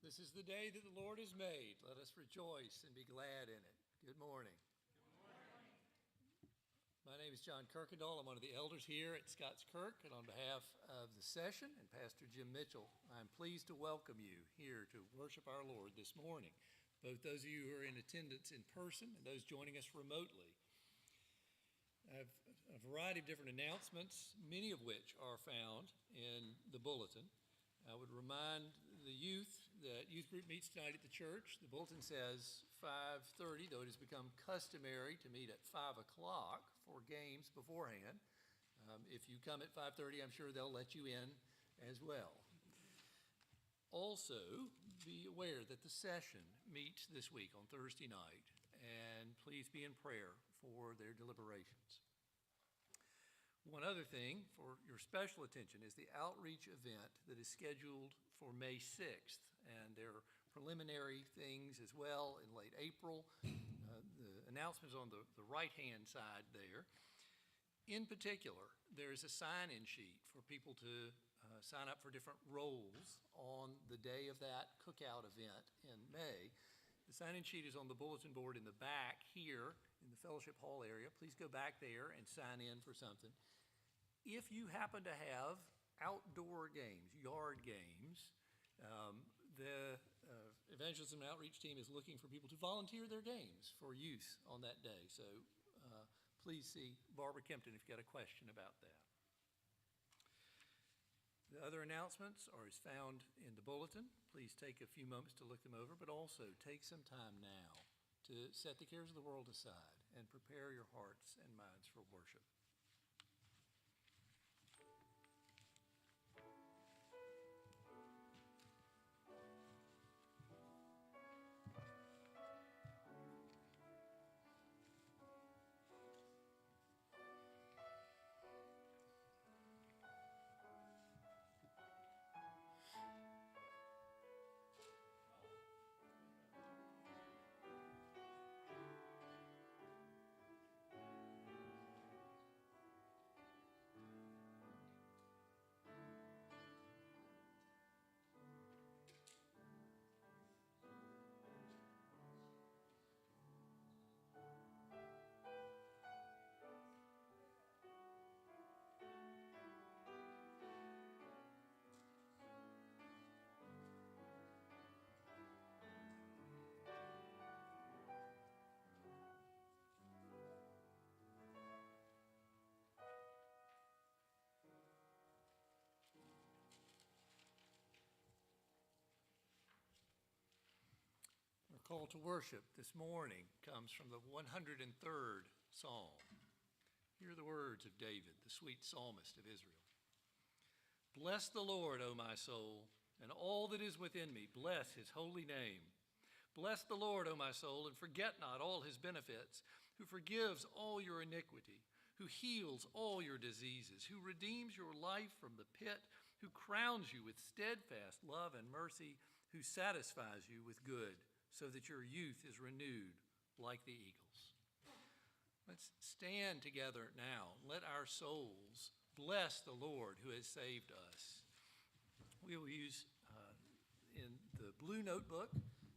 This is the day that the Lord has made. Let us rejoice and be glad in it. Good morning. Good morning. My name is John Kirkendall. I'm one of the elders here at Scots Kirk, and on behalf of the session and Pastor Jim Mitchell, I'm pleased to welcome you here to worship our Lord this morning, both those of you who are in attendance in person and those joining us remotely. I have a variety of different announcements, many of which are found in the bulletin. I would remind the youth that youth group meets tonight at the church. The bulletin says 5:30, though it has become customary to meet at 5 o'clock for games beforehand. If you come at 5:30, I'm sure they'll let you in as well. Also, be aware that the session meets this week on Thursday night, and please be in prayer for their deliberations. One other thing for your special attention is the outreach event that is scheduled for May 6th, and there are preliminary things as well in late April. The announcement is on the right-hand side there. In particular, there is a sign-in sheet for people to sign up for different roles on the day of that cookout event in May. The sign-in sheet is on the bulletin board in the back here in the fellowship hall area. Please go back there and sign in for something. If you happen to have outdoor games, yard games, the evangelism and outreach team is looking for people to volunteer their games for use on that day. So please see Barbara Kempton if you've got a question about that. The other announcements are as found in the bulletin. Please take a few moments to look them over, but also take some time now to set the cares of the world aside and prepare your hearts and minds for worship. Our call to worship this morning comes from the 103rd Psalm. Hear the words of David, the sweet psalmist of Israel. Bless the Lord, O my soul, and all that is within me, bless his holy name. Bless the Lord, O my soul, and forget not all his benefits, who forgives all your iniquity, who heals all your diseases, who redeems your life from the pit, who crowns you with steadfast love and mercy, who satisfies you with good, so that your youth is renewed like the eagles. Let's stand together now. Let our souls bless the Lord who has saved us. We will use in the blue notebook,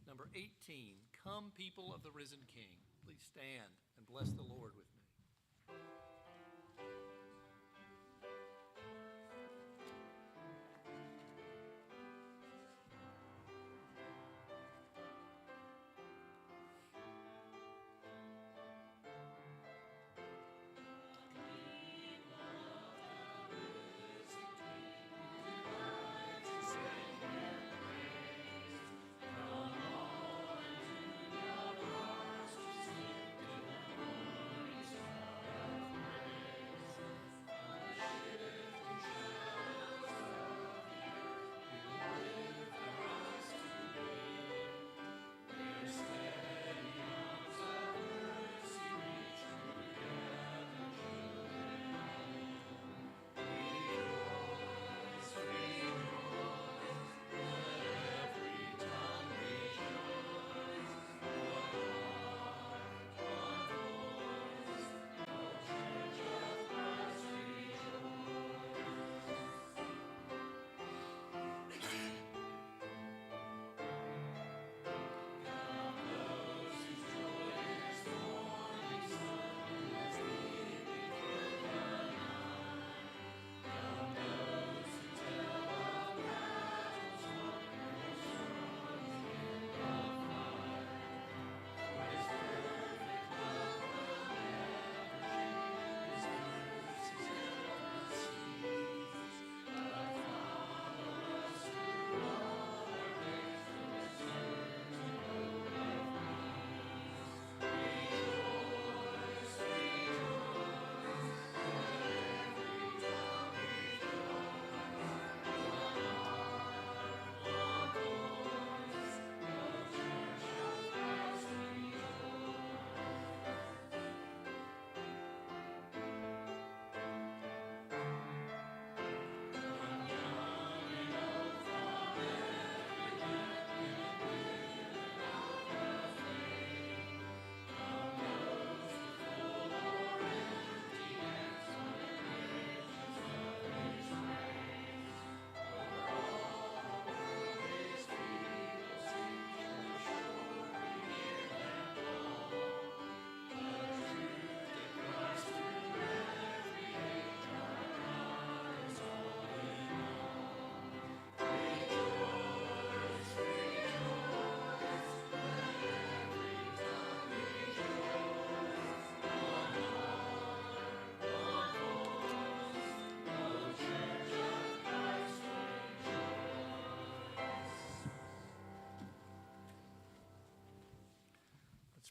number 18, Come People of the Risen King. Please stand and bless the Lord with me.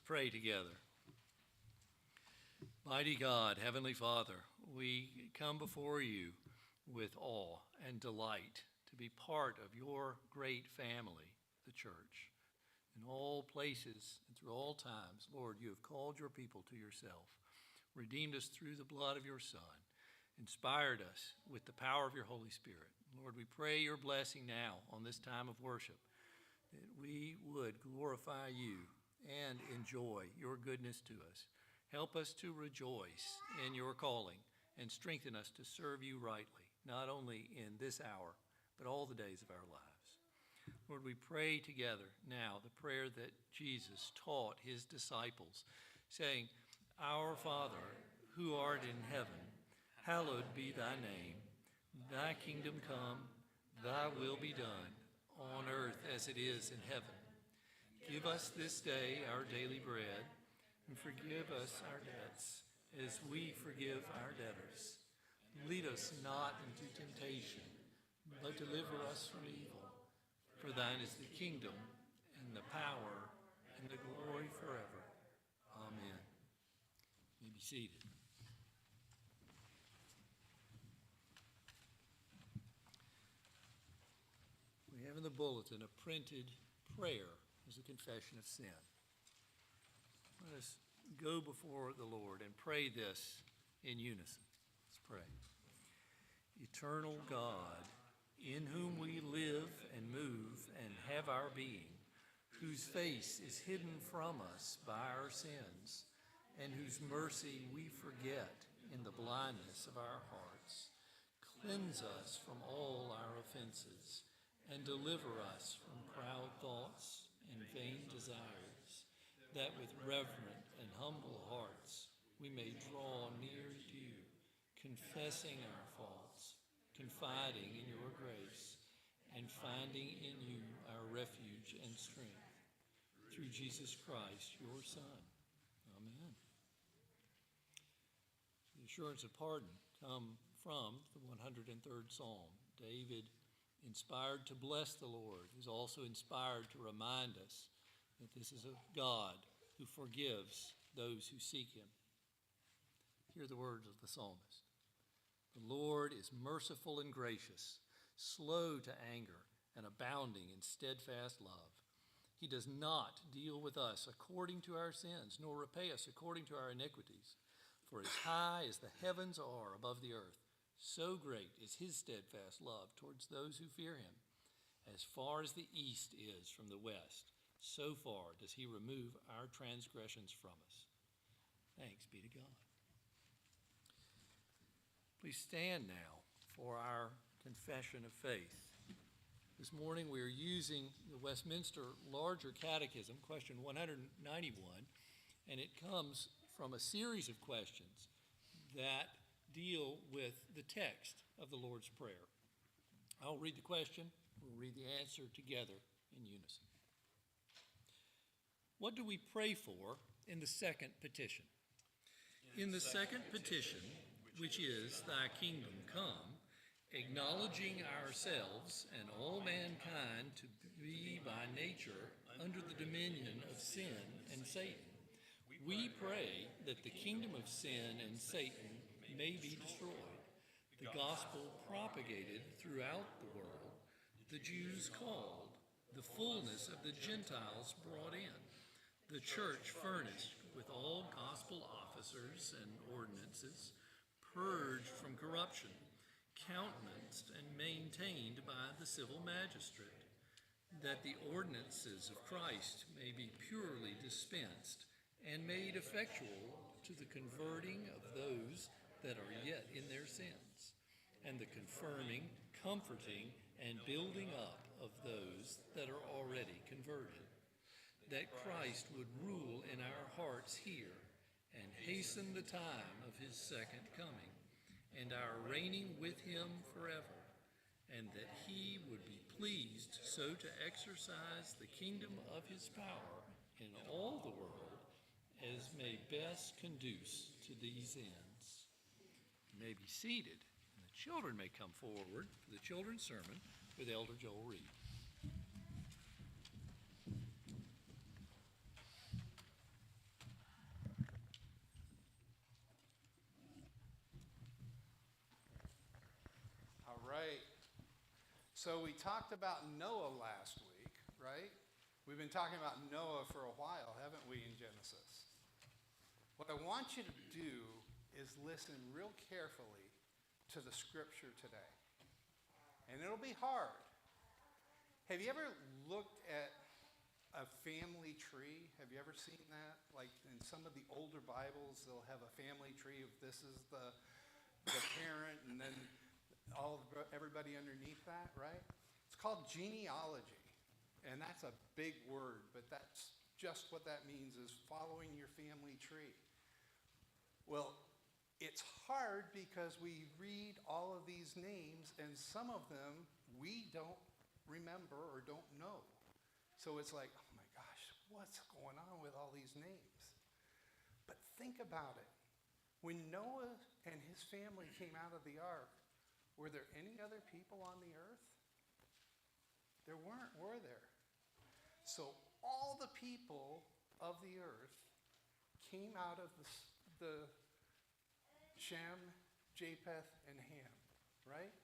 Pray together. Mighty God, Heavenly Father, we come before you with awe and delight to be part of your great family, the church. In all places and through all times, Lord, you have called your people to yourself, redeemed us through the blood of your Son, inspired us with the power of your Holy Spirit. Lord, we pray your blessing now on this time of worship, that we would glorify you and enjoy your goodness to us. Help us to rejoice in your calling and strengthen us to serve you rightly, not only in this hour, but all the days of our lives. Lord, we pray together now the prayer that Jesus taught his disciples, saying, Our Father, who art in heaven, hallowed be thy name. Thy kingdom come, thy will be done, on earth as it is in heaven. Give us this day our daily bread, and forgive us our debts, as we forgive our debtors. Lead us not into temptation, but deliver us from evil. For thine is the kingdom, and the power, and the glory forever. Amen. You may be seated. We have in the bulletin a printed prayer as a confession of sin. Let us go before the Lord and pray this in unison. Let's pray. Eternal God, in whom we live and move and have our being, whose face is hidden from us by our sins, and whose mercy we forget in the blindness of our hearts, cleanse us from all our offenses, and deliver us from proud thoughts and vain desires, that with reverent and humble hearts we may draw near to you, confessing our faults, confiding in your grace, and finding in you our refuge and strength. Through Jesus Christ, your Son. Amen. The assurance of pardon come from the 103rd Psalm. David, inspired to bless the Lord, is also inspired to remind us that this is a God who forgives those who seek him. Hear the words of the psalmist. The Lord is merciful and gracious, slow to anger, and abounding in steadfast love. He does not deal with us according to our sins, nor repay us according to our iniquities. For as high as the heavens are above the earth, so great is his steadfast love towards those who fear him. As far as the east is from the west, so far does he remove our transgressions from us. Thanks be to God. Please stand now for our confession of faith. This morning we are using the Westminster Larger Catechism, question 191, and it comes from a series of questions that deal with the text of the Lord's Prayer. I'll read the question, we'll read the answer together in unison. What do we pray for in the second petition? In the second petition, which is, Thy kingdom come, acknowledging ourselves and all mankind to be by nature under the dominion of sin and Satan, we pray that the kingdom of sin and Satan may be destroyed, the gospel propagated throughout the world, the Jews called, the fullness of the Gentiles brought in, the church furnished with all gospel officers and ordinances, purged from corruption, countenanced and maintained by the civil magistrate, that the ordinances of Christ may be purely dispensed and made effectual to the converting of those that are yet in their sins, and the confirming, comforting, and building up of those that are already converted, that Christ would rule in our hearts here and hasten the time of his second coming, and our reigning with him forever, and that he would be pleased so to exercise the kingdom of his power in all the world as may best conduce to these ends. You may be seated, and the children may come forward for the children's sermon with Elder Joel Reed. So we talked about Noah last week, right? We've been talking about Noah for a while, haven't we, in Genesis? What I want you to do is listen real carefully to the scripture today. And it'll be hard. Have you ever looked at a family tree? Have you ever seen that? Like in some of the older Bibles, they'll have a family tree of this is the parent and then everybody underneath that, right? It's called genealogy. And that's a big word, but that's just what that means, is following your family tree. Well, it's hard because we read all of these names, and some of them we don't remember or don't know. So it's like, oh my gosh, what's going on with all these names? But think about it. When Noah and his family came out of the ark, were there any other people on the earth? There weren't, were there? So all the people of the earth came out of the Shem, Japheth, and Ham, right?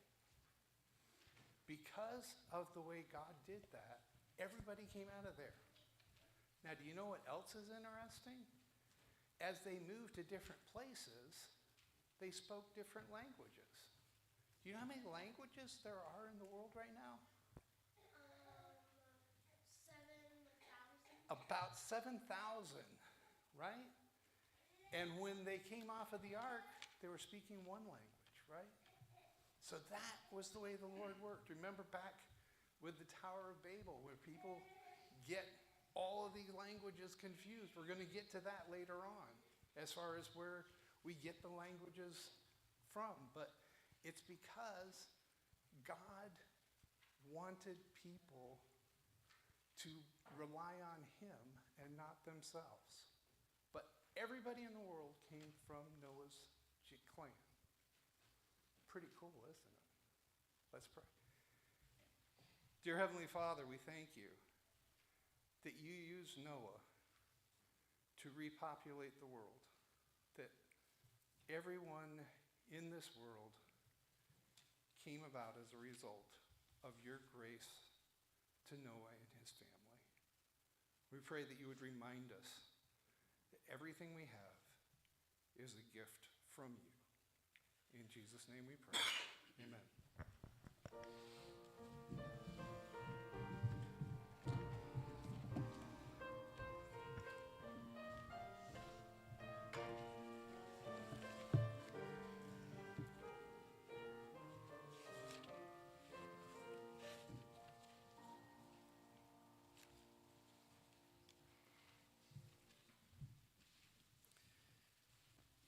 Because of the way God did that, everybody came out of there. Now, do you know what else is interesting? As they moved to different places, they spoke different languages. Do you know how many languages there are in the world right now? 7,000. About 7,000, right? And when they came off of the ark, they were speaking one language, right? So that was the way the Lord worked. Remember back with the Tower of Babel, where people get all of these languages confused. We're going to get to that later on, as far as where we get the languages from. But it's because God wanted people to rely on him and not themselves. But everybody in the world came from Noah's clan. Pretty cool, isn't it? Let's pray. Dear Heavenly Father, we thank you that you used Noah to repopulate the world, that everyone in this world came about as a result of your grace to Noah and his family. We pray that you would remind us that everything we have is a gift from you. In Jesus' name we pray. Amen. Our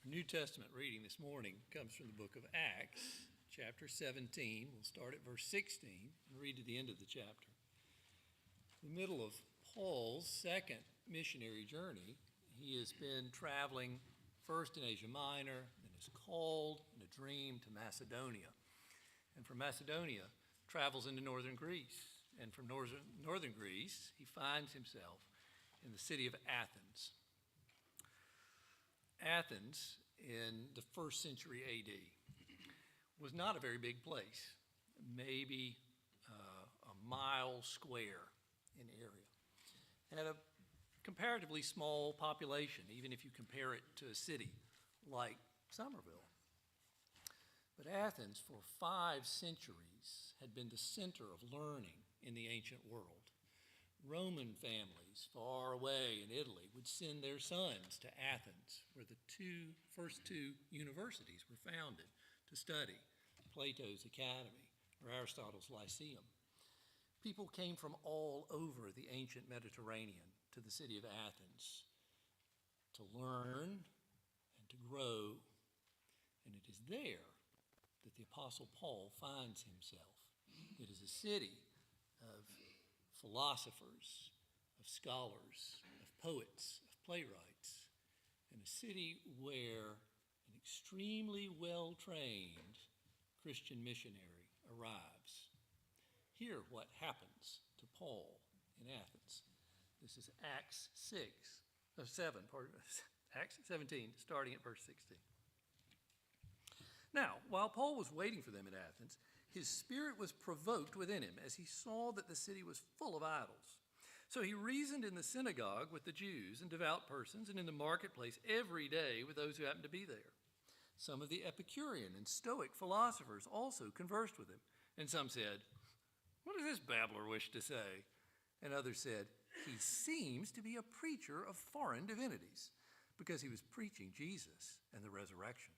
New Testament reading this morning comes from the book of Acts, chapter 17. We'll start at verse 16 and read to the end of the chapter. In the middle of Paul's second missionary journey, he has been traveling first in Asia Minor, then is called in a dream to Macedonia. And from Macedonia, travels into northern Greece. And from northern Greece, he finds himself in the city of Athens. Athens, in the first century AD, was not a very big place, maybe a mile square in area. It had a comparatively small population, even if you compare it to a city like Somerville. But Athens, for 5 centuries, had been the center of learning in the ancient world. Roman families far away in Italy would send their sons to Athens, where the first two universities were founded to study, Plato's Academy or Aristotle's Lyceum. People came from all over the ancient Mediterranean to the city of Athens to learn and to grow, and it is there that the Apostle Paul finds himself. It is a city of philosophers, of scholars, of poets, of playwrights, and a city where an extremely well-trained Christian missionary arrives. Hear what happens to Paul in Athens. This is Acts 17, starting at verse 16. Now, while Paul was waiting for them at Athens, his spirit was provoked within him as he saw that the city was full of idols. So he reasoned in the synagogue with the Jews and devout persons, and in the marketplace every day with those who happened to be there. Some of the Epicurean and Stoic philosophers also conversed with him, and some said, "What does this babbler wish to say?" And others said, "He seems to be a preacher of foreign divinities," because he was preaching Jesus and the resurrection.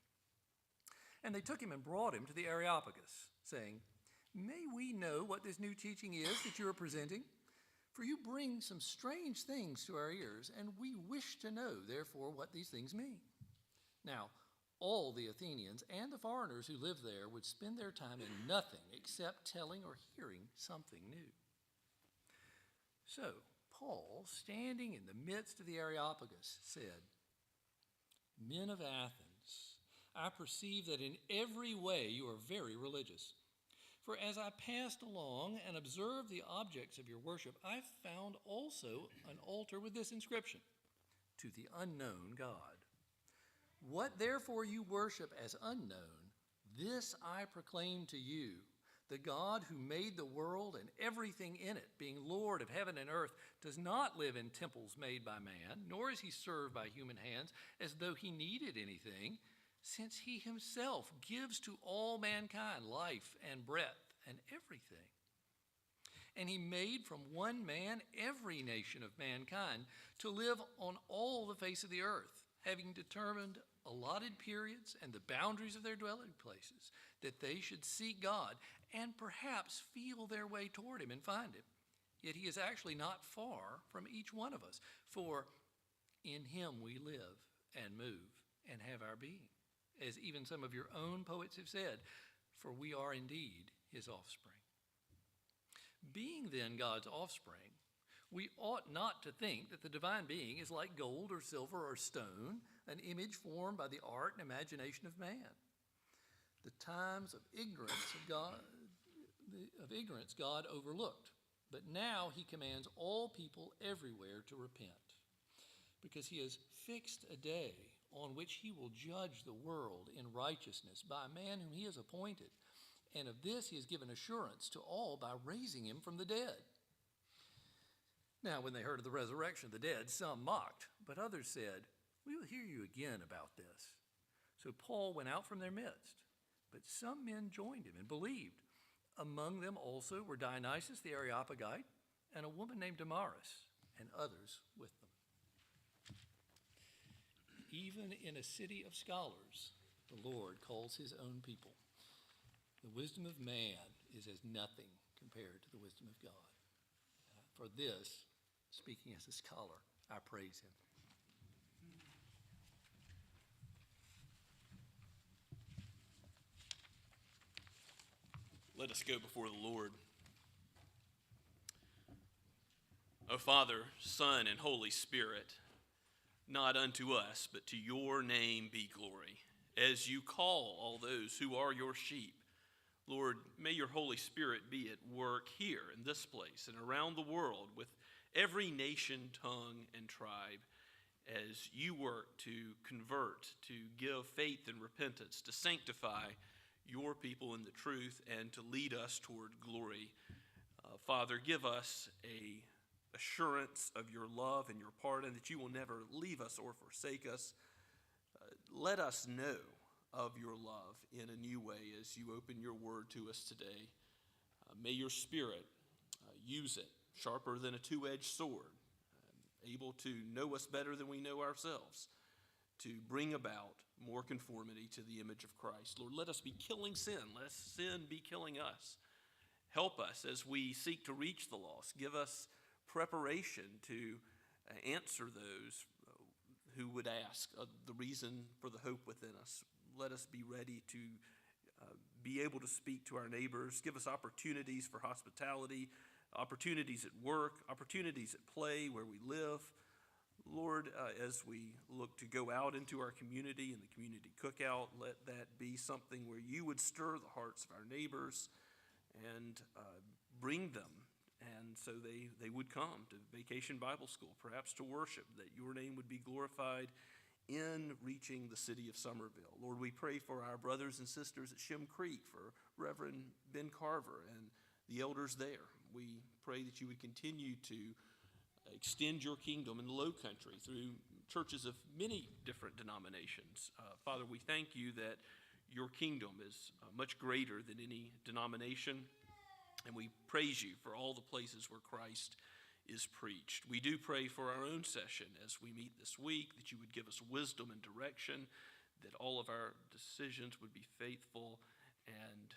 And they took him and brought him to the Areopagus, saying, "May we know what this new teaching is that you are presenting? For you bring some strange things to our ears, and we wish to know, therefore, what these things mean." Now, all the Athenians and the foreigners who lived there would spend their time in nothing except telling or hearing something new. So Paul, standing in the midst of the Areopagus, said, "Men of Athens, I perceive that in every way you are very religious. For as I passed along and observed the objects of your worship, I found also an altar with this inscription, 'To the unknown God.' What therefore you worship as unknown, this I proclaim to you. The God who made the world and everything in it, being Lord of heaven and earth, does not live in temples made by man, nor is he served by human hands as though he needed anything, since he himself gives to all mankind life and breath and everything. And he made from one man every nation of mankind to live on all the face of the earth, having determined allotted periods and the boundaries of their dwelling places, that they should seek God and perhaps feel their way toward him and find him. Yet he is actually not far from each one of us, for in him we live and move and have our being, as even some of your own poets have said, for we are indeed his offspring. Being then God's offspring, we ought not to think that the divine being is like gold or silver or stone, an image formed by the art and imagination of man. The times of ignorance God overlooked, but now he commands all people everywhere to repent, because he has fixed a day on which he will judge the world in righteousness by a man whom he has appointed, and of this he has given assurance to all by raising him from the dead." Now, when they heard of the resurrection of the dead, some mocked, but others said, "We will hear you again about this." So Paul went out from their midst, but some men joined him and believed. Among them also were Dionysius the Areopagite and a woman named Damaris, and others with them. Even in a city of scholars, the Lord calls his own people. The wisdom of man is as nothing compared to the wisdom of God. For this, speaking as a scholar, I praise him. Let us go before the Lord. O Father, Son, and Holy Spirit, not unto us, but to your name be glory, as you call all those who are your sheep. Lord, may your Holy Spirit be at work here in this place and around the world with every nation, tongue, and tribe as you work to convert, to give faith and repentance, to sanctify your people in the truth, and to lead us toward glory. Father, give us a assurance of your love and your pardon, that you will never leave us or forsake us. Let us know of your love in a new way as you open your word to us today. May your Spirit use it, sharper than a two-edged sword, able to know us better than we know ourselves, to bring about more conformity to the image of Christ. Lord, let us be killing sin. Let sin be killing us. Help us as we seek to reach the lost. Give us preparation to answer those who would ask the reason for the hope within us. Let us be ready to be able to speak to our neighbors. Give us opportunities for hospitality, opportunities at work, opportunities at play where we live. Lord, as we look to go out into our community and the community cookout, let that be something where you would stir the hearts of our neighbors and bring them, and so they would come to Vacation Bible School, perhaps to worship, that your name would be glorified in reaching the city of Somerville. Lord, we pray for our brothers and sisters at Shem Creek, for Reverend Ben Carver and the elders there. We pray that you would continue to extend your kingdom in the Low Country through churches of many different denominations. Father, we thank you that your kingdom is much greater than any denomination, and we praise you for all the places where Christ is preached. We do pray for our own session as we meet this week, that you would give us wisdom and direction, that all of our decisions would be faithful and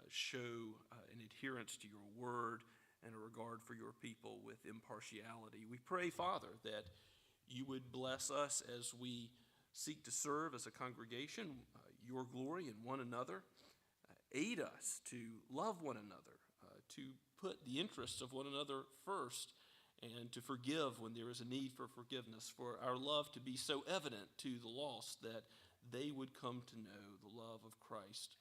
show an adherence to your word and a regard for your people with impartiality. We pray, Father, that you would bless us as we seek to serve as a congregation, your glory in one another. Aid us to love one another, to put the interests of one another first, and to forgive when there is a need for forgiveness, for our love to be so evident to the lost that they would come to know the love of Christ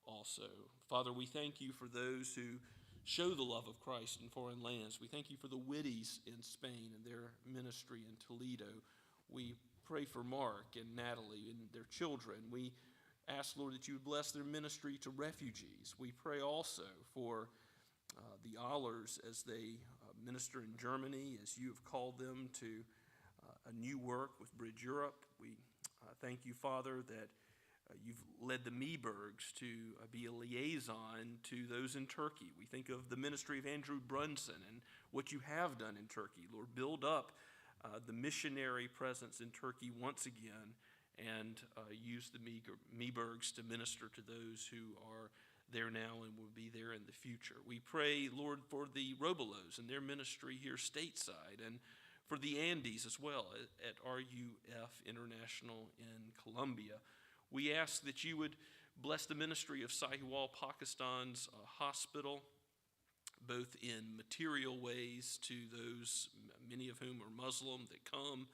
also. Father, we thank you for those who show the love of Christ in foreign lands. We thank you for the Whitties in Spain and their ministry in Toledo. We pray for Mark and Natalie and their children. We ask, Lord, that you would bless their ministry to refugees. We pray also for the Allers as they minister in Germany, as you have called them to a new work with Bridge Europe. We thank you, Father, that you've led the Meebergs to be a liaison to those in Turkey. We think of the ministry of Andrew Brunson and what you have done in Turkey. Lord, build up the missionary presence in Turkey once again, and use the Meebergs to minister to those who are there now and will be there in the future. We pray, Lord, for the Robolos and their ministry here stateside, and for the Andes as well at RUF International in Colombia. We ask that you would bless the ministry of Sahiwal Pakistan's hospital, both in material ways to those, many of whom are Muslim, that come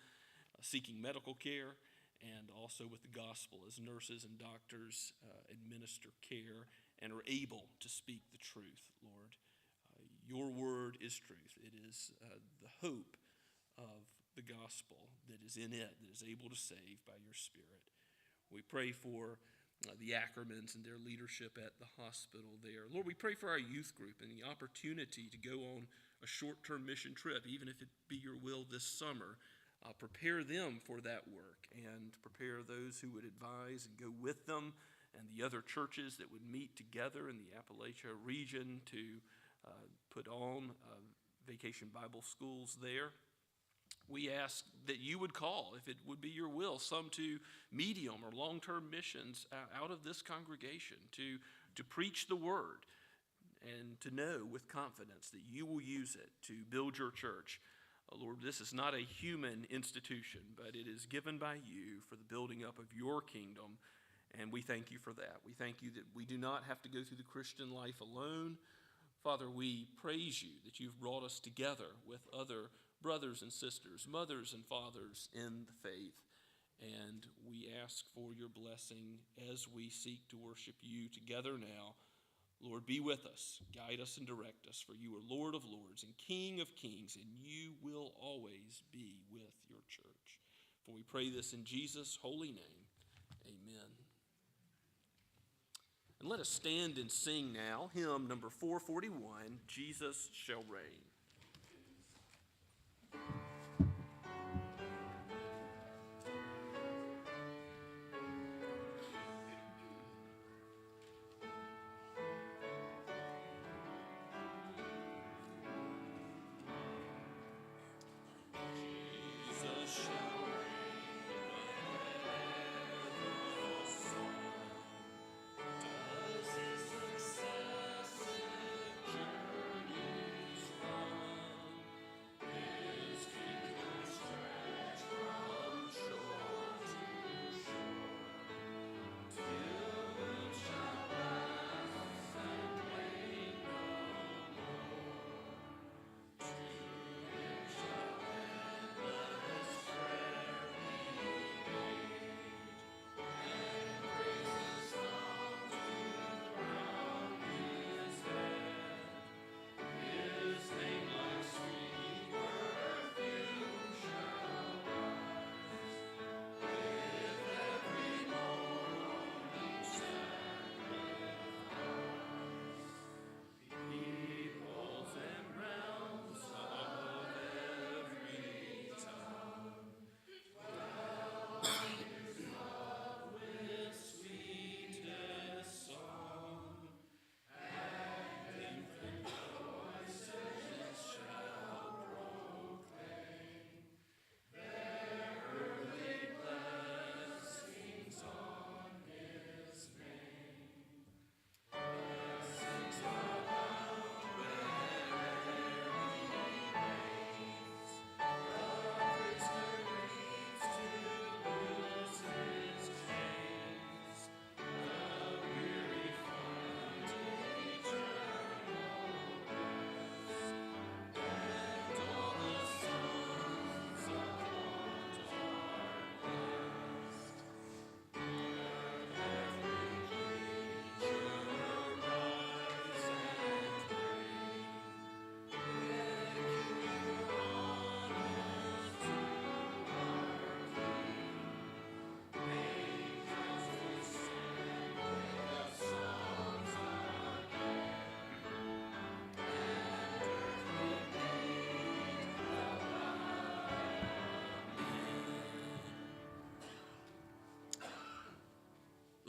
seeking medical care, and also with the gospel as nurses and doctors administer care and are able to speak the truth, Lord. Your word is truth. It is the hope of the gospel that is in it, that is able to save by your Spirit. We pray for the Ackermans and their leadership at the hospital there. Lord, we pray for our youth group and the opportunity to go on a short-term mission trip, even if it be your will this summer. Prepare them for that work, and prepare those who would advise and go with them, and the other churches that would meet together in the Appalachia region to put on vacation Bible schools there. We ask that you would call, if it would be your will, some to medium or long-term missions out of this congregation to preach the word and to know with confidence that you will use it to build your church. Lord, this is not a human institution, but it is given by you for the building up of your kingdom, and we thank you for that. We thank you that we do not have to go through the Christian life alone. Father, we praise you that you've brought us together with other brothers and sisters, mothers and fathers in the faith, and we ask for your blessing as we seek to worship you together now. Lord, be with us, guide us and direct us, for you are Lord of lords and King of kings, and you will always be with your church. For we pray this in Jesus' holy name. Amen. And let us stand and sing now, hymn number 441, Jesus Shall Reign. Does his successor journeys from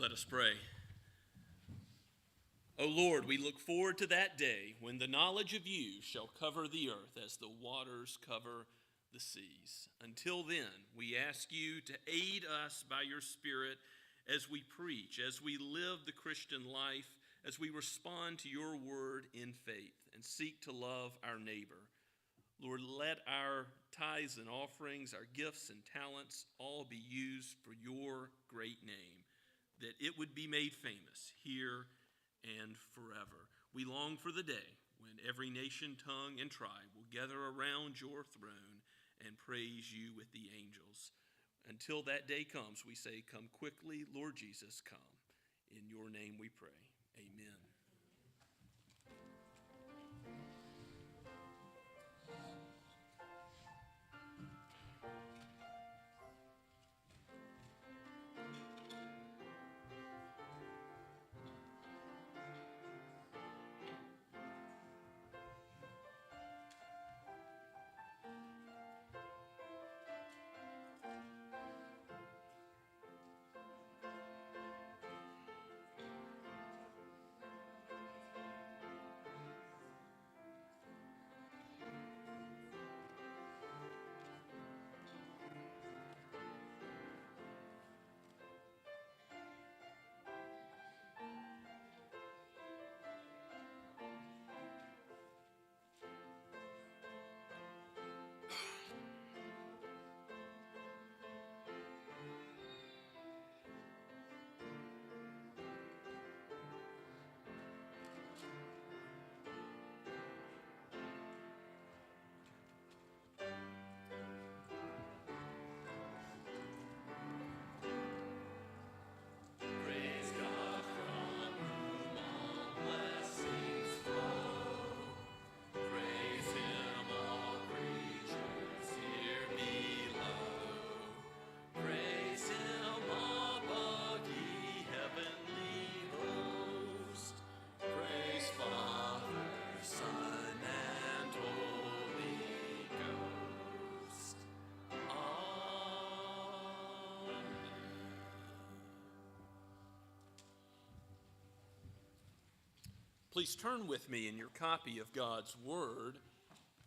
Let us pray. O Lord, we look forward to that day when the knowledge of you shall cover the earth as the waters cover the seas. Until then, we ask you to aid us by your Spirit as we preach, as we live the Christian life, as we respond to your word in faith and seek to love our neighbor. Lord, let our tithes and offerings, our gifts and talents all be used for your great name, that it would be made famous here and forever. We long for the day when every nation, tongue, and tribe will gather around your throne and praise you with the angels. Until that day comes, we say, come quickly, Lord Jesus, come. In your name we pray. Amen. Please turn with me in your copy of God's Word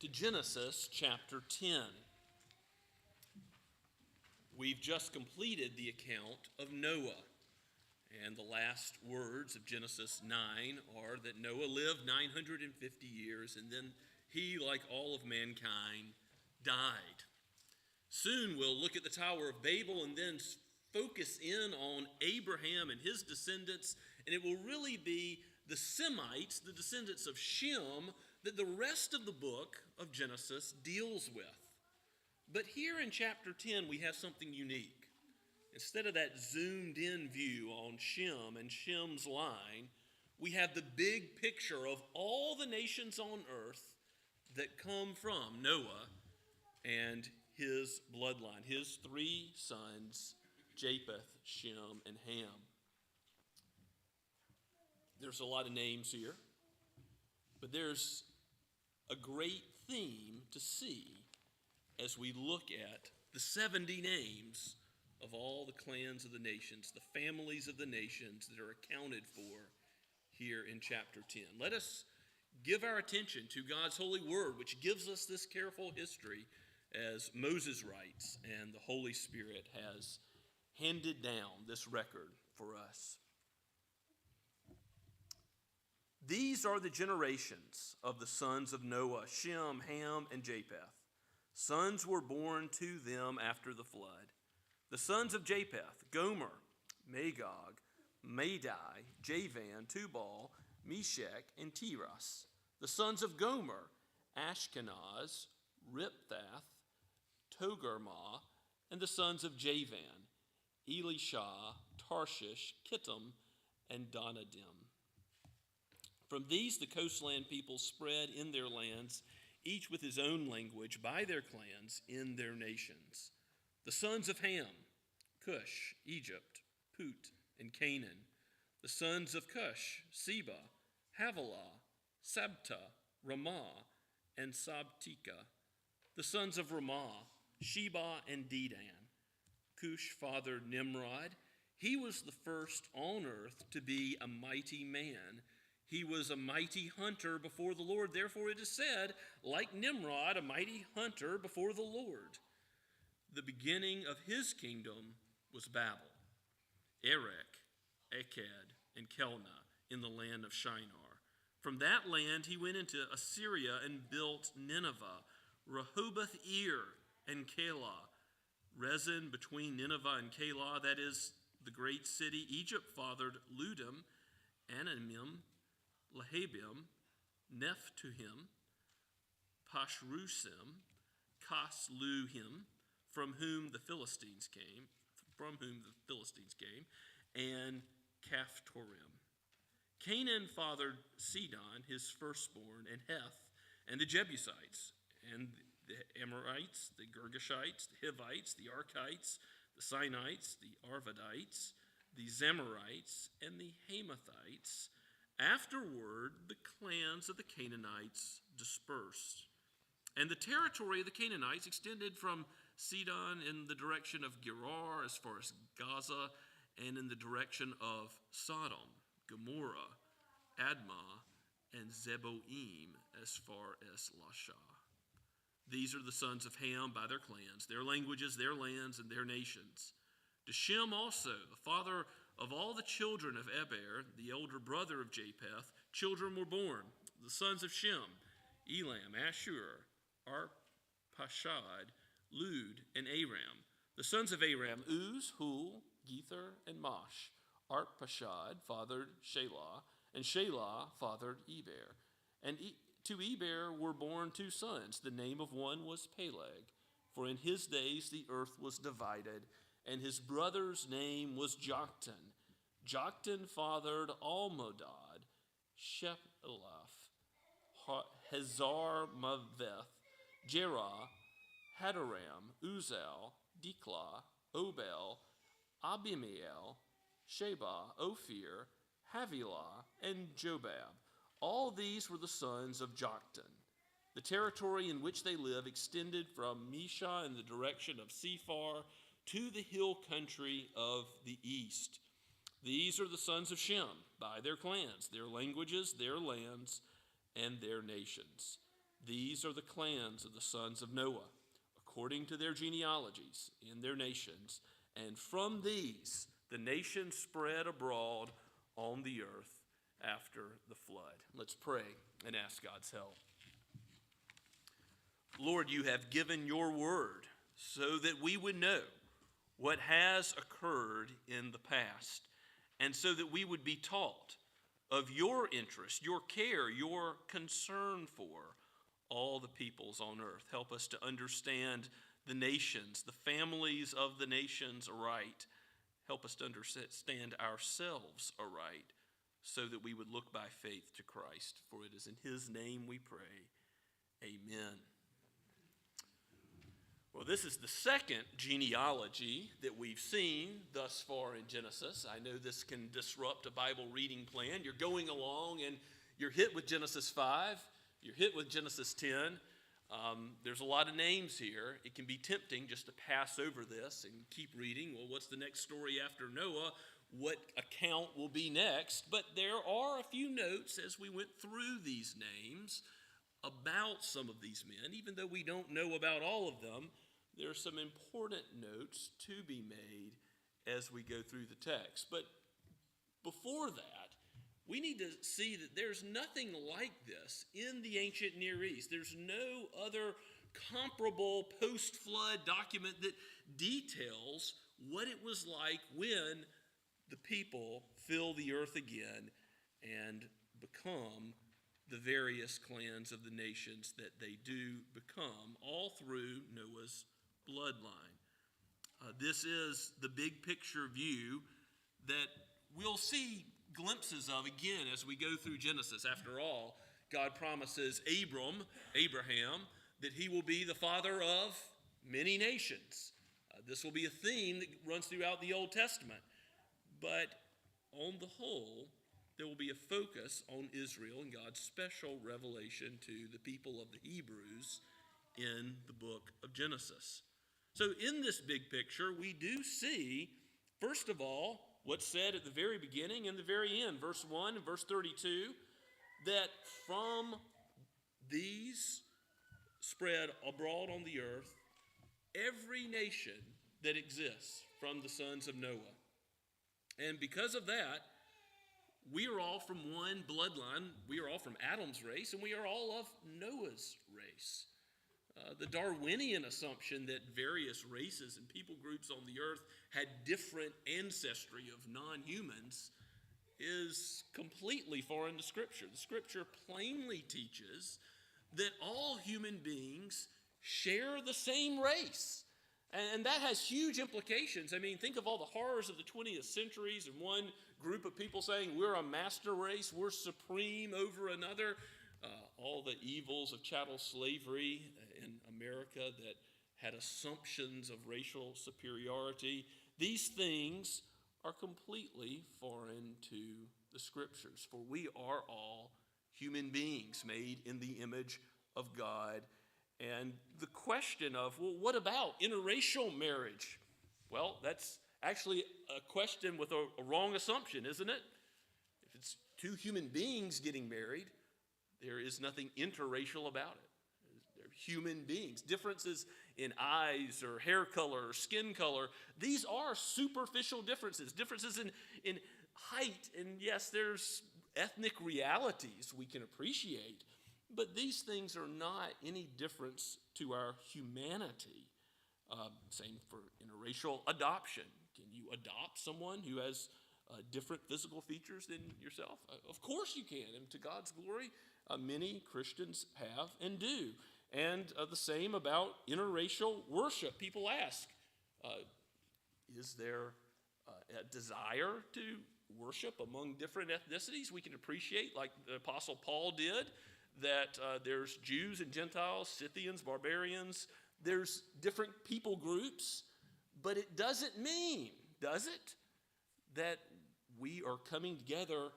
to Genesis chapter 10. We've just completed the account of Noah, and the last words of Genesis 9 are that Noah lived 950 years, and then he, like all of mankind, died. Soon we'll look at the Tower of Babel and then focus in on Abraham and his descendants, and it will really be the Semites, the descendants of Shem, that the rest of the book of Genesis deals with. But here in chapter 10, we have something unique. Instead of that zoomed-in view on Shem and Shem's line, we have the big picture of all the nations on earth that come from Noah and his bloodline, his three sons, Japheth, Shem, and Ham. There's a lot of names here, but there's a great theme to see as we look at the 70 names of all the clans of the nations, the families of the nations that are accounted for here in chapter 10. Let us give our attention to God's holy word, which gives us this careful history as Moses writes, and the Holy Spirit has handed down this record for us. These are the generations of the sons of Noah, Shem, Ham, and Japheth. Sons were born to them after the flood. The sons of Japheth, Gomer, Magog, Madai, Javan, Tubal, Meshech, and Tiras. The sons of Gomer, Ashkenaz, Riphath, Togarmah, and the sons of Javan, Elisha, Tarshish, Kittim, and Donadim. From these, the coastland people spread in their lands, each with his own language, by their clans in their nations. The sons of Ham, Cush, Egypt, Put, and Canaan. The sons of Cush, Seba, Havilah, Sabta, Ramah, and Sabtika. The sons of Ramah, Sheba, and Dedan. Cush fathered Nimrod. He was the first on earth to be a mighty man. He was a mighty hunter before the Lord. Therefore it is said, like Nimrod, a mighty hunter before the Lord. The beginning of his kingdom was Babel, Erech, Akkad, and Kelna in the land of Shinar. From that land he went into Assyria and built Nineveh, Rehoboth-ir, and Calah. Rezin between Nineveh and Calah, that is the great city. Egypt fathered Ludim, Anamim, Lehabim, Nephtuhim, Pashrusim, Casluhim, from whom the Philistines came, and Caphtorim. Canaan fathered Sidon, his firstborn, and Heth, and the Jebusites, and the Amorites, the Girgashites, the Hivites, the Archites, the Sinites, the Arvadites, the Zemarites, and the Hamathites. Afterward, the clans of the Canaanites dispersed. And the territory of the Canaanites extended from Sidon in the direction of Gerar as far as Gaza, and in the direction of Sodom, Gomorrah, Admah, and Zeboim as far as Lasha. These are the sons of Ham by their clans, their languages, their lands, and their nations. To Shem also, the father of all the children of Eber, the elder brother of Japheth, children were born. The sons of Shem, Elam, Ashur, Arpachshad, Lud, and Aram. The sons of Aram, Uz, Hul, Gether, and Mosh. Arpachshad fathered Shelah, and Shelah fathered Eber. And to Eber were born two sons. The name of one was Peleg, for in his days the earth was divided, and his brother's name was Joktan. Joktan fathered Almodad, Shephelah, Hazar-Maveth, Jerah, Hadoram, Uzal, Diklah, Obel, Abimael, Sheba, Ophir, Havilah, and Jobab. All these were the sons of Joktan. The territory in which they live extended from Mesha in the direction of Sephar to the hill country of the east. These are the sons of Shem by their clans, their languages, their lands, and their nations. These are the clans of the sons of Noah, according to their genealogies in their nations. And from these the nations spread abroad on the earth after the flood. Let's pray and ask God's help. Lord, you have given your word so that we would know what has occurred in the past, and so that we would be taught of your interest, your care, your concern for all the peoples on earth. Help us to understand the nations, the families of the nations aright. Help us to understand ourselves aright, so that we would look by faith to Christ. For it is in his name we pray. Amen. Well, this is the second genealogy that we've seen thus far in Genesis. I know this can disrupt a Bible reading plan. You're going along and you're hit with Genesis 5. You're hit with Genesis 10. There's a lot of names here. It can be tempting just to pass over this and keep reading. Well, what's the next story after Noah? What account will be next? But there are a few notes as we went through these names about some of these men. Even though we don't know about all of them, there are some important notes to be made as we go through the text. But before that, we need to see that there's nothing like this in the ancient Near East. There's no other comparable post-flood document that details what it was like when the people fill the earth again and become the various clans of the nations that they do become, all through Noah's bloodline. This is the big picture view that we'll see glimpses of again as we go through Genesis. After all, God promises Abraham, that he will be the father of many nations. This will be a theme that runs throughout the Old Testament. But on the whole, there will be a focus on Israel and God's special revelation to the people of the Hebrews in the book of Genesis. So in this big picture, we do see, first of all, what's said at the very beginning and the very end, verse 1 and verse 32, that from these spread abroad on the earth every nation that exists from the sons of Noah. And because of that, we are all from one bloodline. We are all from Adam's race, and we are all of Noah's race. The Darwinian assumption that various races and people groups on the earth had different ancestry of non-humans is completely foreign to Scripture. The Scripture plainly teaches that all human beings share the same race. And that has huge implications. I mean, think of all the horrors of the 20th centuries and one group of people saying we're a master race, we're supreme over another. All the evils of chattel slavery in America that had assumptions of racial superiority. These things are completely foreign to the Scriptures, for we are all human beings made in the image of God. And the question of, well, what about interracial marriage? Well, that's actually a question with a wrong assumption, isn't it? If it's two human beings getting married, there is nothing interracial about it. They're human beings. Differences in eyes or hair color or skin color, these are superficial differences. Differences in height, and yes, there's ethnic realities we can appreciate. But these things are not any difference to our humanity. Same for interracial adoption. Can you adopt someone who has different physical features than yourself? Of course you can, and to God's glory, many Christians have and do. And the same about interracial worship. People ask, is there a desire to worship among different ethnicities? We can appreciate, like the Apostle Paul did, that there's Jews and Gentiles, Scythians, barbarians. There's different people groups, but it doesn't mean, does it, that we are coming together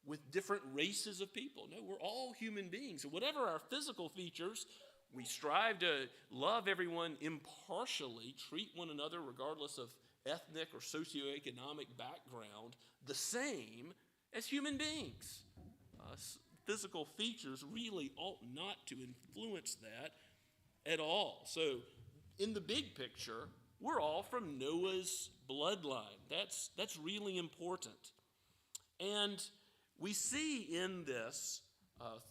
with different races of people. No, we're all human beings. And whatever our physical features, we strive to love everyone impartially, treat one another regardless of ethnic or socioeconomic background, the same as human beings. Physical features really ought not to influence that at all. So in the big picture, we're all from Noah's bloodline. That's really important. And we see in this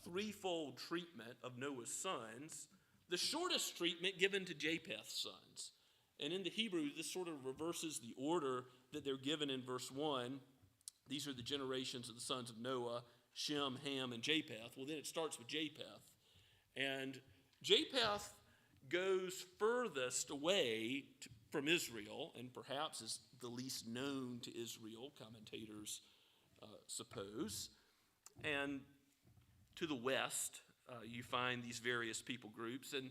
threefold treatment of Noah's sons, the shortest treatment given to Japheth's sons. And in the Hebrew, this sort of reverses the order that they're given in verse 1. These are the generations of the sons of Noah, Shem, Ham, and Japheth. Well, then it starts with Japheth. And Japheth goes furthest away from Israel, and perhaps is the least known to Israel, commentators suppose. And to the west, you find these various people groups. And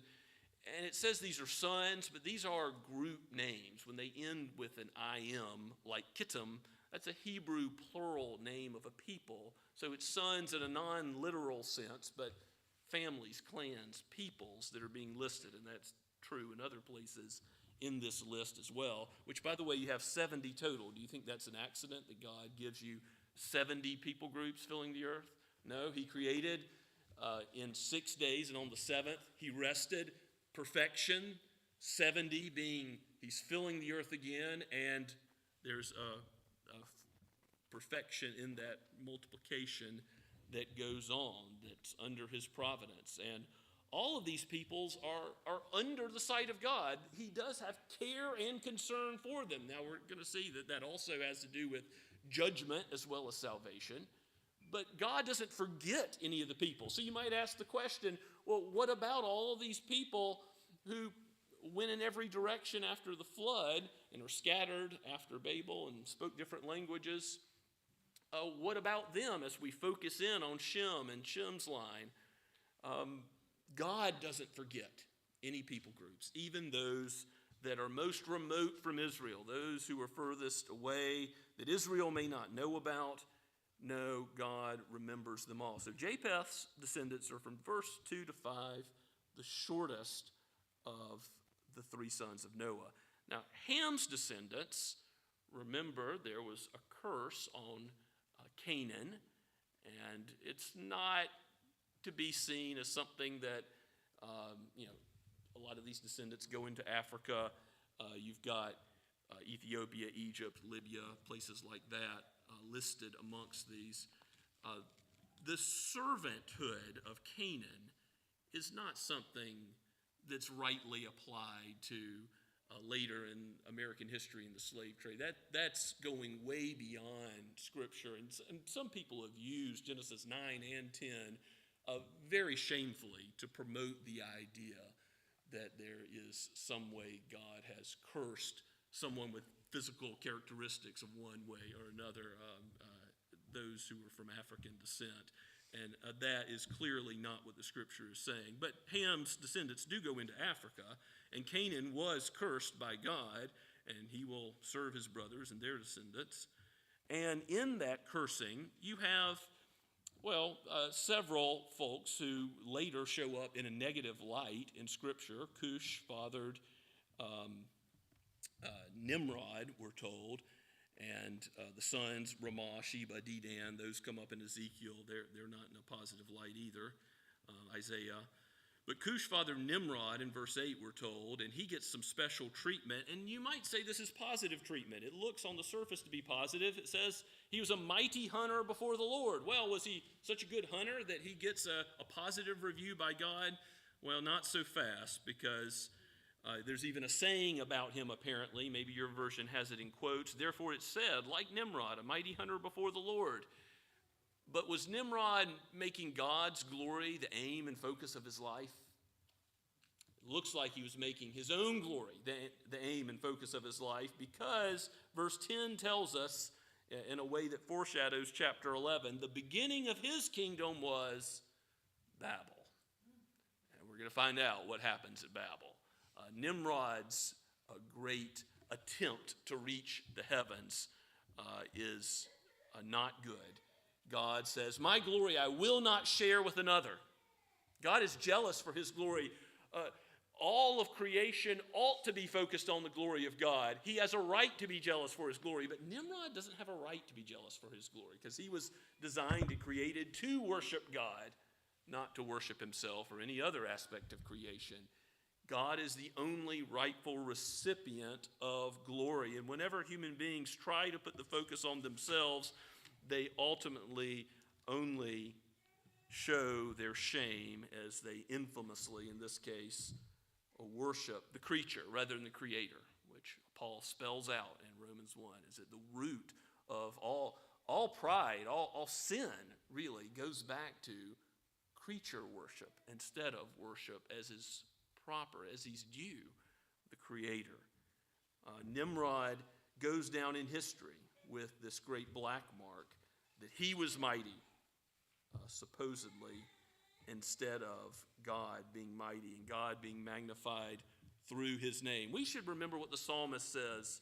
it says these are sons, but these are group names. When they end with an I-M, like Kittim, that's a Hebrew plural name of a people. So it's sons in a non-literal sense, but families, clans, peoples that are being listed. And that's true in other places in this list as well, which, by the way, you have 70 total. Do you think that's an accident that God gives you 70 people groups filling the earth? No, he created in 6 days, and on the seventh, he rested. Perfection, 70 being he's filling the earth again, and there's a perfection in that multiplication that goes on, that's under his providence. And all of these peoples are under the sight of God. He does have care and concern for them. Now we're going to see that also has to do with judgment as well as salvation. But God doesn't forget any of the people. So you might ask the question, well, what about all of these people who went in every direction after the flood and are scattered after Babel and spoke different languages? What about them as we focus in on Shem and Shem's line? God doesn't forget any people groups, even those that are most remote from Israel, those who are furthest away that Israel may not know about. No, God remembers them all. So Japheth's descendants are from verse 2 to 5, the shortest of the three sons of Noah. Now, Ham's descendants, remember, there was a curse on Canaan, and it's not to be seen as something that, a lot of these descendants go into Africa. You've got Ethiopia, Egypt, Libya, places like that listed amongst these. The servanthood of Canaan is not something that's rightly applied to later in American history in the slave trade. That's going way beyond Scripture. And some people have used Genesis 9 and 10 very shamefully to promote the idea that there is some way God has cursed someone with physical characteristics of one way or another, those who were from African descent. And that is clearly not what the Scripture is saying. But Ham's descendants do go into Africa, and Canaan was cursed by God, and he will serve his brothers and their descendants. And in that cursing, you have, several folks who later show up in a negative light in Scripture. Cush fathered Nimrod, we're told, and the sons, Ramah, Sheba, Dedan, those come up in Ezekiel. They're not in a positive light either, Isaiah. But Cush fathered Nimrod in verse 8, we're told, and he gets some special treatment. And you might say this is positive treatment. It looks on the surface to be positive. It says he was a mighty hunter before the Lord. Well, was he such a good hunter that he gets a positive review by God? Well, not so fast, because there's even a saying about him, apparently. Maybe your version has it in quotes. Therefore it said, like Nimrod, a mighty hunter before the Lord. But was Nimrod making God's glory the aim and focus of his life? It looks like he was making his own glory the aim and focus of his life, because verse 10 tells us, in a way that foreshadows chapter 11, the beginning of his kingdom was Babel. And we're going to find out what happens at Babel. Nimrod's great attempt to reach the heavens is not good. God says, my glory I will not share with another. God is jealous for his glory. All of creation ought to be focused on the glory of God. He has a right to be jealous for his glory, but Nimrod doesn't have a right to be jealous for his glory, because he was designed and created to worship God, not to worship himself or any other aspect of creation. God is the only rightful recipient of glory. And whenever human beings try to put the focus on themselves, they ultimately only show their shame as they infamously, in this case, worship the creature rather than the creator, which Paul spells out in Romans 1, is that the root of all pride, all sin really goes back to creature worship instead of worship as is proper, as he's due the creator. Nimrod goes down in history with this great black mark that he was mighty, supposedly, instead of God being mighty and God being magnified through his name. We should remember what the psalmist says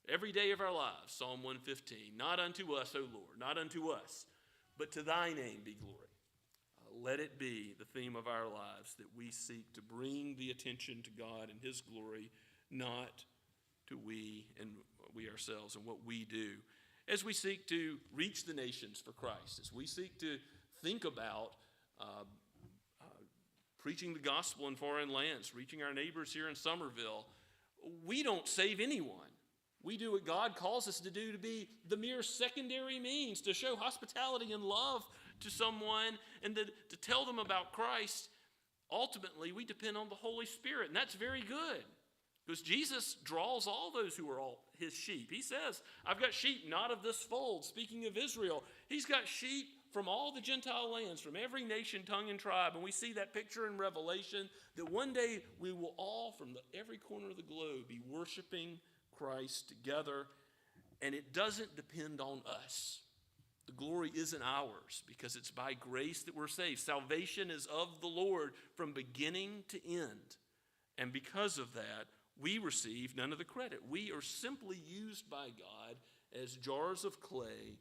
every day of our lives, Psalm 115, not unto us, O Lord, not unto us, but to thy name be glory. Let it be the theme of our lives that we seek to bring the attention to God and his glory, not to we ourselves and what we do. As we seek to reach the nations for Christ, as we seek to think about preaching the gospel in foreign lands, reaching our neighbors here in Somerville, we don't save anyone. We do what God calls us to do, to be the mere secondary means, to show hospitality and love to someone and to tell them about Christ. Ultimately, we depend on the Holy Spirit, and that's very good, because Jesus draws all those who are all his sheep. He says, I've got sheep not of this fold, speaking of Israel. He's got sheep from all the Gentile lands, from every nation, tongue, and tribe. And we see that picture in Revelation, that one day we will all, from every corner of the globe, be worshiping Christ together. And it doesn't depend on us. The glory isn't ours, because it's by grace that we're saved. Salvation is of the Lord from beginning to end. And because of that, we receive none of the credit. We are simply used by God as jars of clay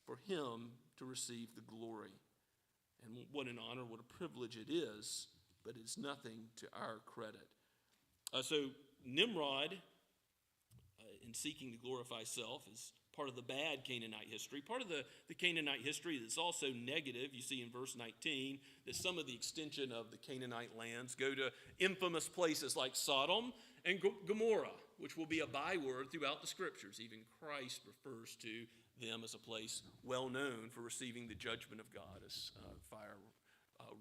for him to receive the glory. And what an honor, what a privilege it is, but it's nothing to our credit. So Nimrod, in seeking to glorify self, is part of the bad Canaanite history. Part of the Canaanite history that's also negative, you see in verse 19, that some of the extension of the Canaanite lands go to infamous places like Sodom and Gomorrah, which will be a byword throughout the scriptures. Even Christ refers to them as a place well known for receiving the judgment of God as fire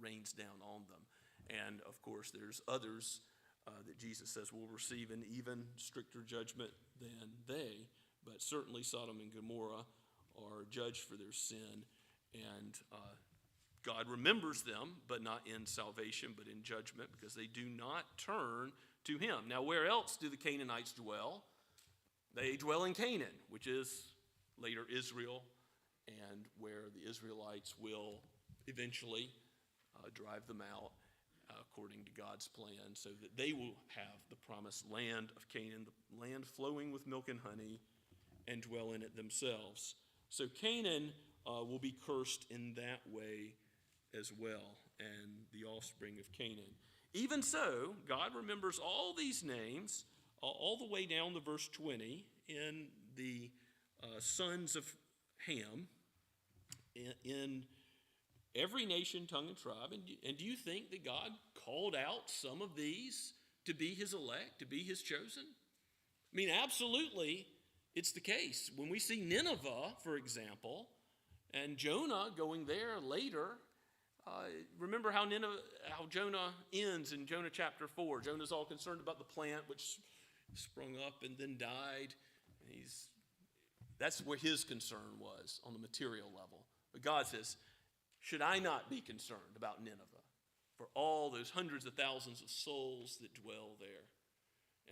rains down on them. And of course, there's others that Jesus says will receive an even stricter judgment than they. But certainly Sodom and Gomorrah are judged for their sin. And God remembers them, but not in salvation, but in judgment, because they do not turn to him. Now, where else do the Canaanites dwell? They dwell in Canaan, which is later Israel, and where the Israelites will eventually drive them out according to God's plan, so that they will have the promised land of Canaan, the land flowing with milk and honey, and dwell in it themselves. So Canaan will be cursed in that way as well, and the offspring of Canaan. Even so, God remembers all these names all the way down to verse 20 in the sons of Ham, in every nation, tongue, and tribe. And do you think that God called out some of these to be his elect, to be his chosen? I mean, absolutely, it's the case. When we see Nineveh, for example, and Jonah going there later, remember how Jonah ends in Jonah chapter 4. Jonah's all concerned about the plant which sprung up and then died. And that's where his concern was on the material level. But God says, should I not be concerned about Nineveh for all those hundreds of thousands of souls that dwell there?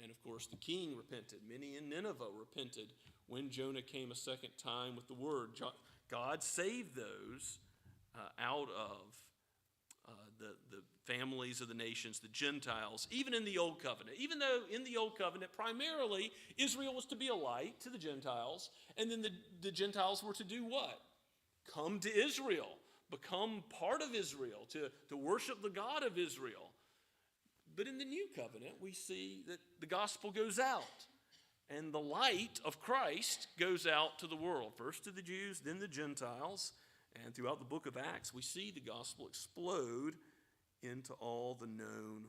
And of course, the king repented. Many in Nineveh repented when Jonah came a second time with the word. God saved those out of the families of the nations, the Gentiles, even in the Old Covenant. Even though in the Old Covenant, primarily, Israel was to be a light to the Gentiles, and then the Gentiles were to do what? Come to Israel, become part of Israel, to worship the God of Israel. But in the New Covenant, we see that the gospel goes out, and the light of Christ goes out to the world, first to the Jews, then the Gentiles. And throughout the book of Acts, we see the gospel explode into all the known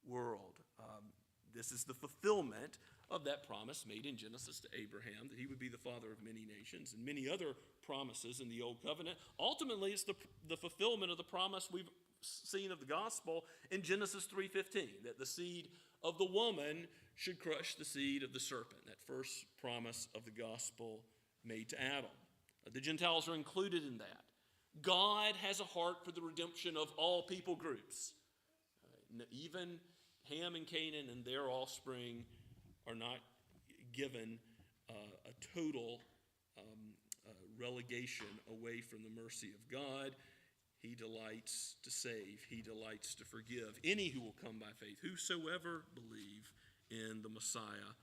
world. This is the fulfillment of that promise made in Genesis to Abraham, that he would be the father of many nations, and many other promises in the Old Covenant. Ultimately, it's the fulfillment of the promise we've seen of the gospel in Genesis 3:15, that the seed of the woman should crush the seed of the serpent, that first promise of the gospel made to Adam. The Gentiles are included in that. God has a heart for the redemption of all people groups. Even Ham and Canaan and their offspring are not given a total relegation away from the mercy of God. He delights to save. He delights to forgive any who will come by faith, whosoever believe in the Messiah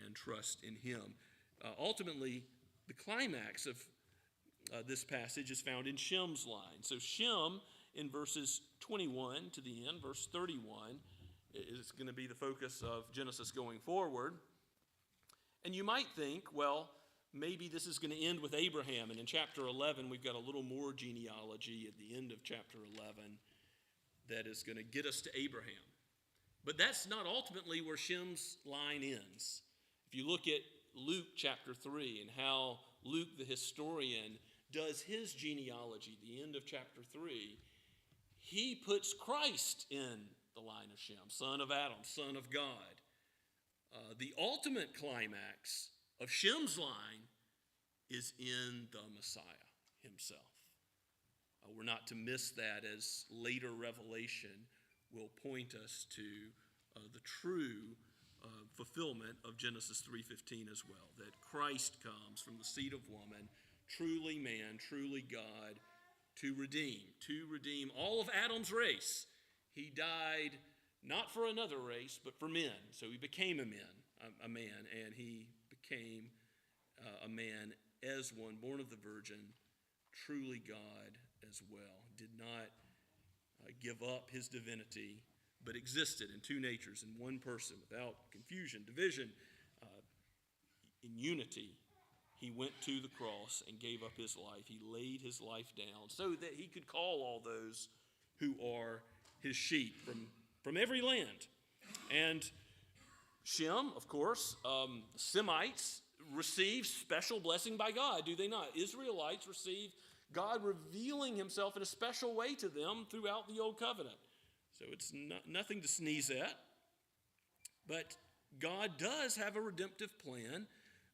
and trust in him. Ultimately, the climax of this passage is found in Shem's line. So Shem, in verses 21 to the end, verse 31, is going to be the focus of Genesis going forward. And you might think, well, maybe this is going to end with Abraham. And in chapter 11, we've got a little more genealogy at the end of chapter 11 that is going to get us to Abraham. But that's not ultimately where Shem's line ends. If you look at Luke chapter 3 and how Luke the historian does his genealogy, the end of chapter 3, he puts Christ in the line of Shem, son of Adam, son of God. The ultimate climax of Shem's line is in the Messiah himself. We're not to miss that, as later revelation will point us to the true fulfillment of Genesis 3:15 as well, that Christ comes from the seed of woman, truly man, truly God, to redeem all of Adam's race. He died not for another race, but for men. So he became a man, and he became a man as one, born of the virgin, truly God as well. Did not give up his divinity, but existed in two natures, in one person, without confusion, division, in unity, he went to the cross and gave up his life. He laid his life down so that he could call all those who are his sheep from every land. And Shem, of course, Semites receive special blessing by God, do they not? Israelites receive God revealing himself in a special way to them throughout the Old Covenant. So it's nothing to sneeze at. But God does have a redemptive plan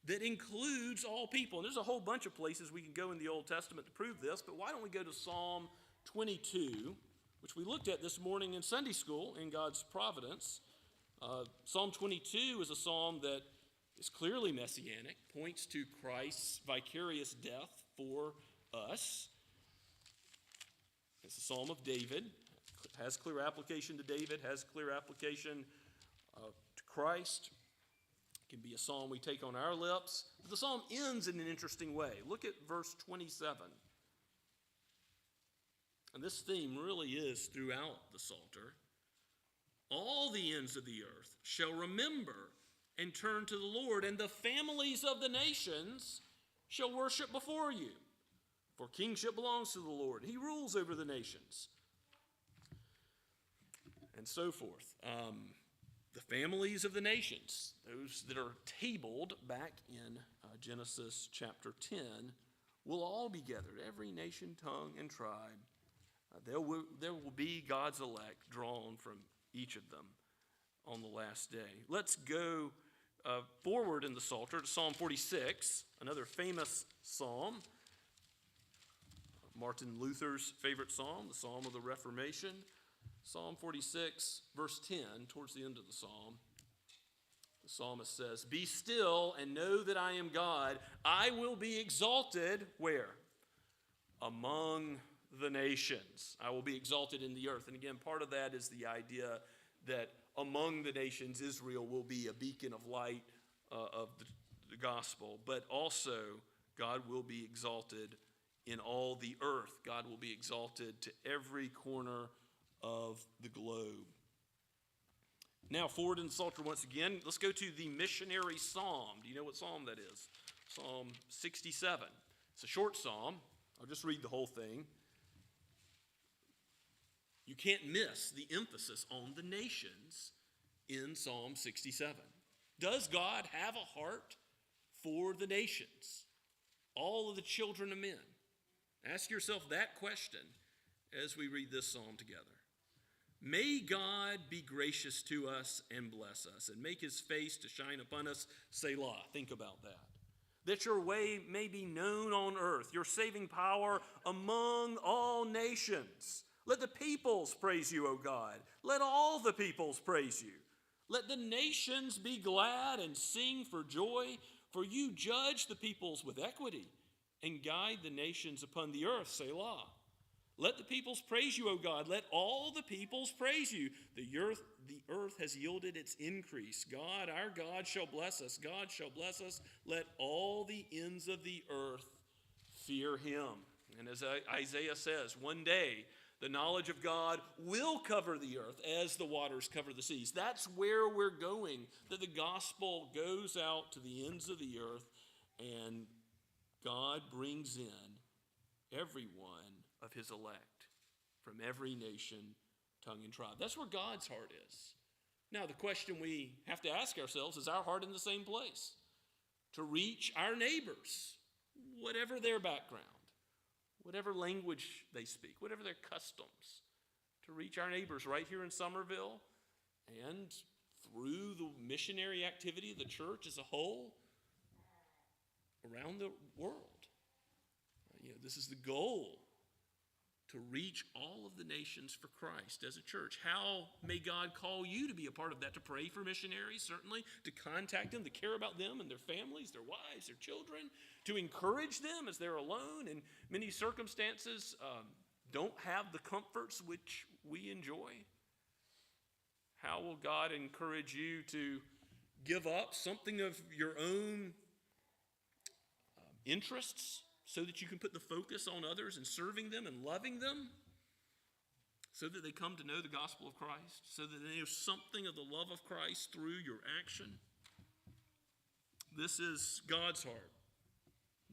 that includes all people. And there's a whole bunch of places we can go in the Old Testament to prove this, but why don't we go to Psalm 22, which we looked at this morning in Sunday school in God's providence. Psalm 22 is a psalm that is clearly messianic, points to Christ's vicarious death for us. It's a psalm of David, has clear application to David, has clear application to Christ. It can be a psalm we take on our lips. But the psalm ends in an interesting way. Look at verse 27. And this theme really is throughout the Psalter. All the ends of the earth shall remember and turn to the Lord, and the families of the nations shall worship before you. For kingship belongs to the Lord. He rules over the nations. And so forth. The families of the nations, those that are tabled back in Genesis chapter 10, will all be gathered, every nation, tongue, and tribe. There will be God's elect drawn from each of them on the last day. Let's go forward in the Psalter to Psalm 46, another famous psalm. Martin Luther's favorite psalm, the Psalm of the Reformation. Psalm 46, verse 10, towards the end of the psalm, the psalmist says, "Be still and know that I am God. I will be exalted," where? Among the nations. I will be exalted in the earth. And again, part of that is the idea that among the nations, Israel will be a beacon of light of the gospel. But also, God will be exalted in all the earth. God will be exalted to every corner of the globe. Now, forward in the Psalter once again, let's go to the missionary psalm. Do you know what psalm that is? Psalm 67. It's a short psalm. I'll just read the whole thing. You can't miss the emphasis on the nations in Psalm 67. Does God have a heart for the nations? All of the children of men? Ask yourself that question as we read this psalm together. May God be gracious to us and bless us, and make his face to shine upon us. Selah. Think about that. That your way may be known on earth, your saving power among all nations. Let the peoples praise you, O God. Let all the peoples praise you. Let the nations be glad and sing for joy, for you judge the peoples with equity and guide the nations upon the earth. Selah. Let the peoples praise you, O God. Let all the peoples praise you. The earth has yielded its increase. God, our God, shall bless us. God shall bless us. Let all the ends of the earth fear him. And as Isaiah says, one day the knowledge of God will cover the earth as the waters cover the seas. That's where we're going, that the gospel goes out to the ends of the earth, and God brings in everyone of his elect from every nation, tongue, and tribe. That's where God's heart is. Now, the question we have to ask ourselves, is our heart in the same place? To reach our neighbors, whatever their background, whatever language they speak, whatever their customs, to reach our neighbors right here in Somerville and through the missionary activity of the church as a whole around the world. This is the goal, to reach all of the nations for Christ as a church. How may God call you to be a part of that? To pray for missionaries, certainly, to contact them, to care about them and their families, their wives, their children, to encourage them as they're alone in many circumstances, don't have the comforts which we enjoy. How will God encourage you to give up something of your own interests so that you can put the focus on others and serving them and loving them, so that they come to know the gospel of Christ, so that they know something of the love of Christ through your action? This is God's heart.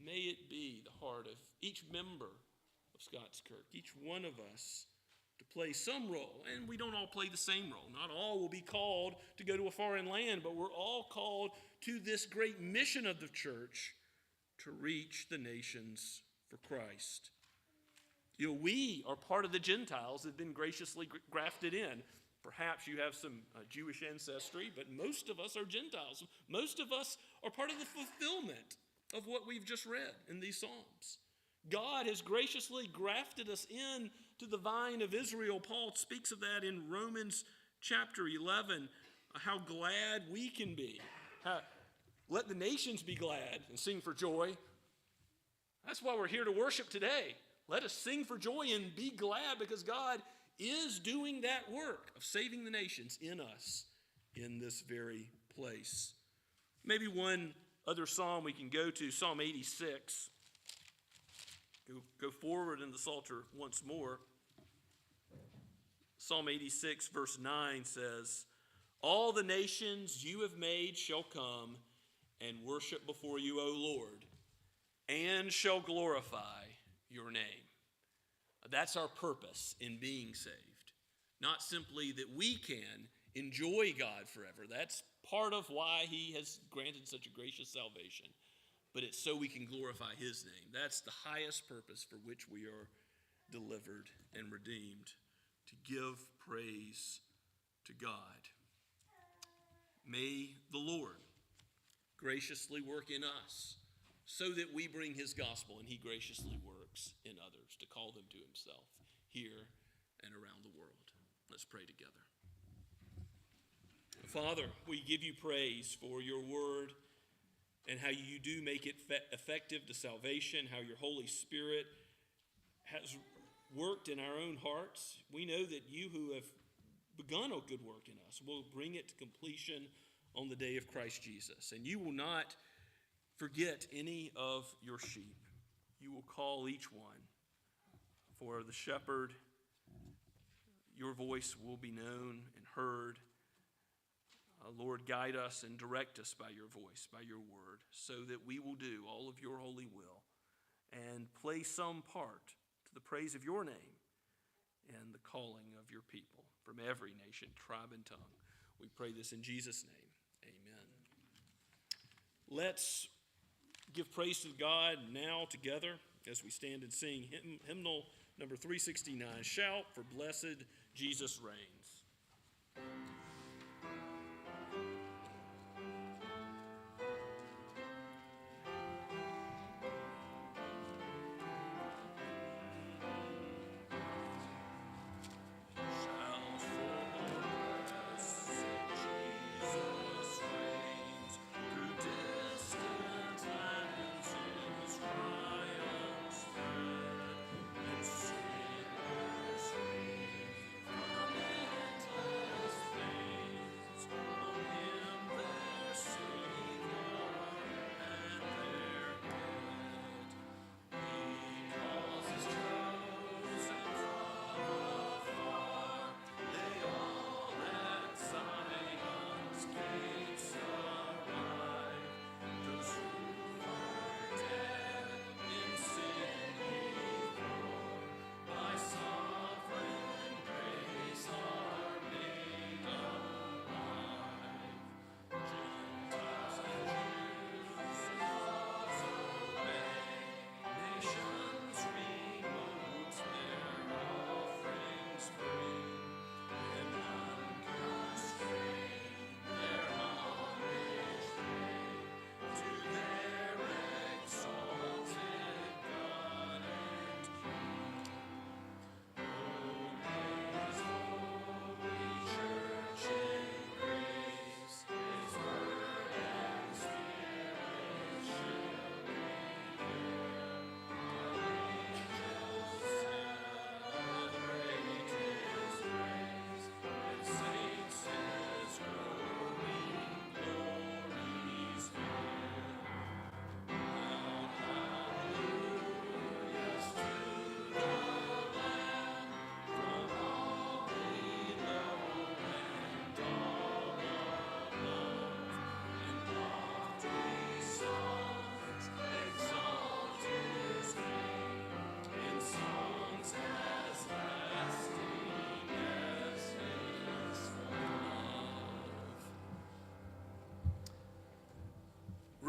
May it be the heart of each member of Scots Kirk, each one of us, to play some role. And we don't all play the same role. Not all will be called to go to a foreign land, but we're all called to this great mission of the church to reach the nations for Christ. We are part of the Gentiles that have been graciously grafted in. Perhaps you have some Jewish ancestry, but most of us are Gentiles. Most of us are part of the fulfillment of what we've just read in these Psalms. God has graciously grafted us in to the vine of Israel. Paul speaks of that in Romans chapter 11, how glad we can be. Let the nations be glad and sing for joy. That's why we're here to worship today. Let us sing for joy and be glad because God is doing that work of saving the nations in us in this very place. Maybe one other psalm we can go to, Psalm 86. Go forward in the Psalter once more. Psalm 86 verse 9 says, "All the nations you have made shall come and worship before you, O Lord, and shall glorify your name." That's our purpose in being saved. Not simply that we can enjoy God forever. That's part of why he has granted such a gracious salvation. But it's so we can glorify his name. That's the highest purpose for which we are delivered and redeemed, to give praise to God. May the Lord graciously work in us so that we bring his gospel, and he graciously works in others to call them to himself here and around the world. Let's pray together. Father, we give you praise for your word and how you do make it effective to salvation, how your Holy Spirit has worked in our own hearts. We know that you who have begun a good work in us will bring it to completion on the day of Christ Jesus. And you will not forget any of your sheep. You will call each one. For the shepherd, your voice will be known and heard. Lord, guide us and direct us by your voice, by your word, so that we will do all of your holy will and play some part to the praise of your name and the calling of your people from every nation, tribe, and tongue. We pray this in Jesus' name. Amen. Let's give praise to God now together as we stand and sing hymnal number 369, "Shout for Blessed Jesus Reigns."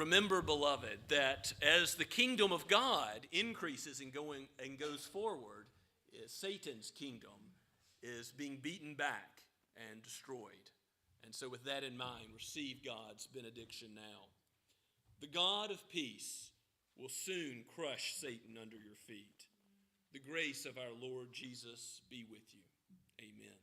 remember, beloved, that as the kingdom of God increases and goes forward, Satan's kingdom is being beaten back and destroyed. And so with that in mind, receive God's benediction now. The God of peace will soon crush Satan under your feet. The grace of our Lord Jesus be with you. Amen.